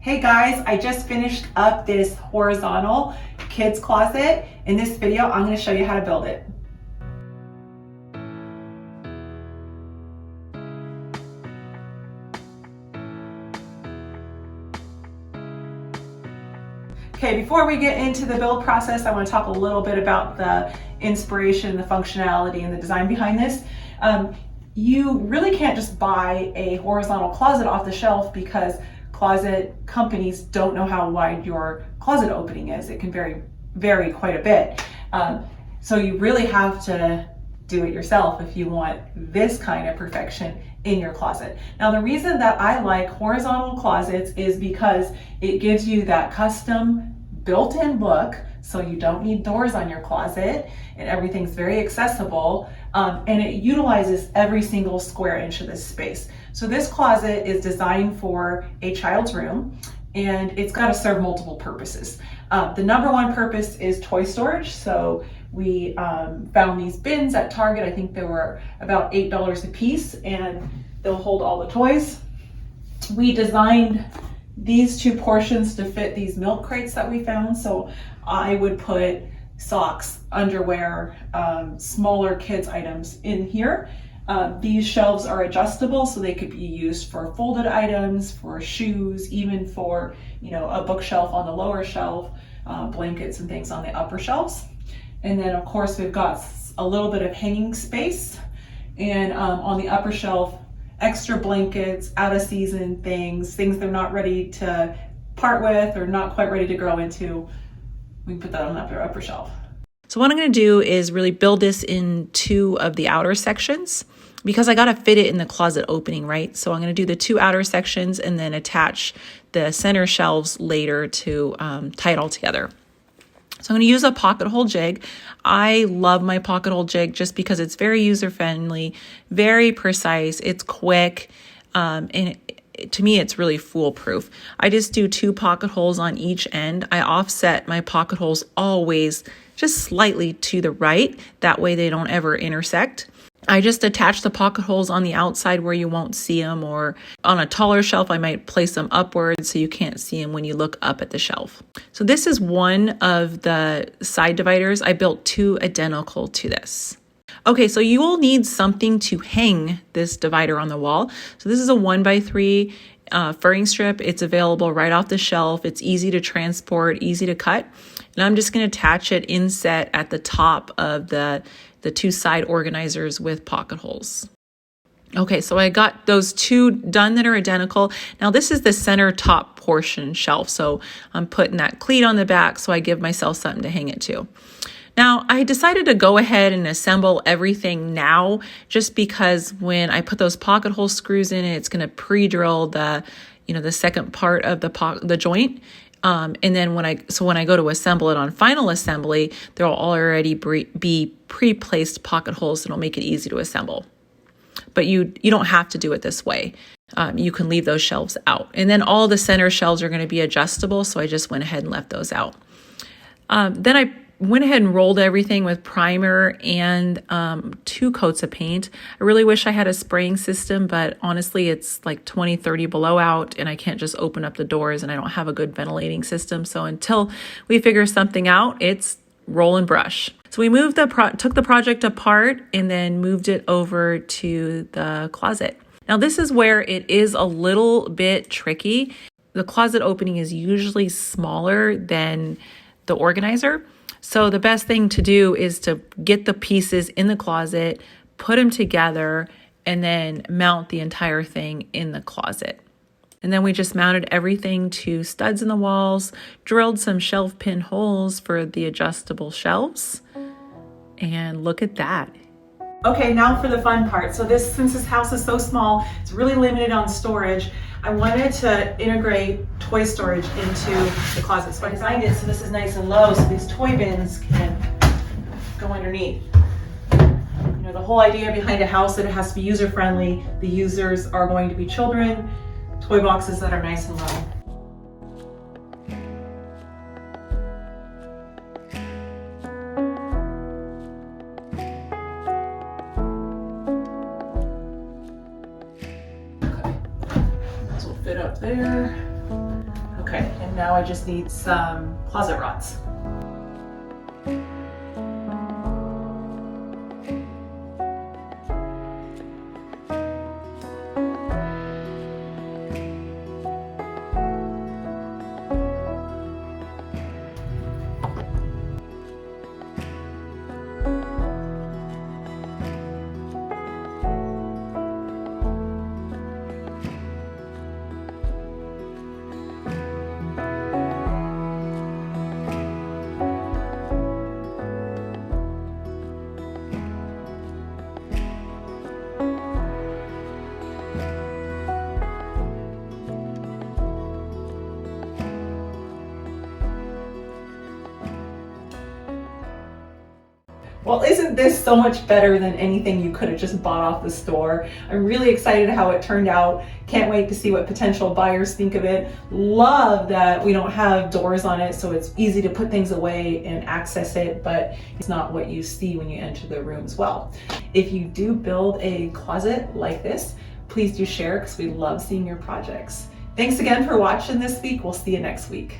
Hey guys, I just finished up this horizontal kids closet. In this video, I'm going to show you how to build it. Okay, before we get into the build process, I want to talk a little bit about the inspiration, the functionality, and the design behind this. You really can't just buy a horizontal closet off the shelf because closet companies don't know how wide your closet opening is. It can vary quite a bit. So you really have to do it yourself if you want this kind of perfection in your closet. Now, the reason that I like horizontal closets is because it gives you that custom built-in look, so you don't need doors on your closet and everything's very accessible, and it utilizes every single square inch of this space. So this closet is designed for a child's room, and it's got to serve multiple purposes. The number one purpose is toy storage. So we found these bins at Target. I think they were about $8 a piece, and they'll hold all the toys. We designed these two portions to fit these milk crates that we found. So I would put socks, underwear, smaller kids items in here. These shelves are adjustable, so they could be used for folded items, for shoes, even for, a bookshelf on the lower shelf, blankets and things on the upper shelves. And then of course we've got a little bit of hanging space, and on the upper shelf, extra blankets, out of season things they're not ready to part with or not quite ready to grow into. We can put that on the upper shelf. So what I'm going to do is really build this in two of the outer sections because I got to fit it in the closet opening, right? So I'm going to do the two outer sections and then attach the center shelves later to tie it all together. So I'm going to use a pocket hole jig. I love my pocket hole jig just because it's very user-friendly, very precise, it's quick, and to me, it's really foolproof. I just do 2 pocket holes on each end. I offset my pocket holes always just slightly to the right. That way they don't ever intersect. I just attach the pocket holes on the outside where you won't see them, or on a taller shelf, I might place them upwards so you can't see them when you look up at the shelf. So this is one of the side dividers. I built 2 identical to this. Okay, so you will need something to hang this divider on the wall. So this is a 1x3 furring strip. It's available right off the shelf. It's easy to transport, easy to cut. And I'm just going to attach it inset at the top of the 2 side organizers with pocket holes. Okay, so I got those 2 done that are identical. Now this is the center top portion shelf. So I'm putting that cleat on the back so I give myself something to hang it to. Now, I decided to go ahead and assemble everything now just because when I put those pocket hole screws in it, it's going to pre-drill the second part of the joint. And then when I go to assemble it on final assembly, there will already be pre-placed pocket holes that'll make it easy to assemble. But you don't have to do it this way. You can leave those shelves out. And then all the center shelves are going to be adjustable, so I just went ahead and left those out. Then I went ahead and rolled everything with primer and 2 coats of paint. I really wish I had a spraying system, but honestly, it's like 20, 30 below out, and I can't just open up the doors, and I don't have a good ventilating system. So until we figure something out, it's roll and brush. So we took the project apart and then moved it over to the closet. Now this is where it is a little bit tricky. The closet opening is usually smaller than the organizer. So the best thing to do is to get the pieces in the closet, put them together, and then mount the entire thing in the closet. And then we just mounted everything to studs in the walls, drilled some shelf pin holes for the adjustable shelves, and look at that. Okay, now for the fun part. So since this house is so small, it's really limited on storage. I wanted to integrate toy storage into the closet. So I designed it so this is nice and low so these toy bins can go underneath. The whole idea behind a house that it has to be user-friendly. The users are going to be children, toy boxes that are nice and low. Fit up there. Okay, and now I just need some closet rods. Well, isn't this so much better than anything you could have just bought off the store? I'm really excited how it turned out. Can't wait to see what potential buyers think of it. Love that we don't have doors on it, so it's easy to put things away and access it, but it's not what you see when you enter the room as well. If you do build a closet like this, please do share because we love seeing your projects. Thanks again for watching this week. We'll see you next week.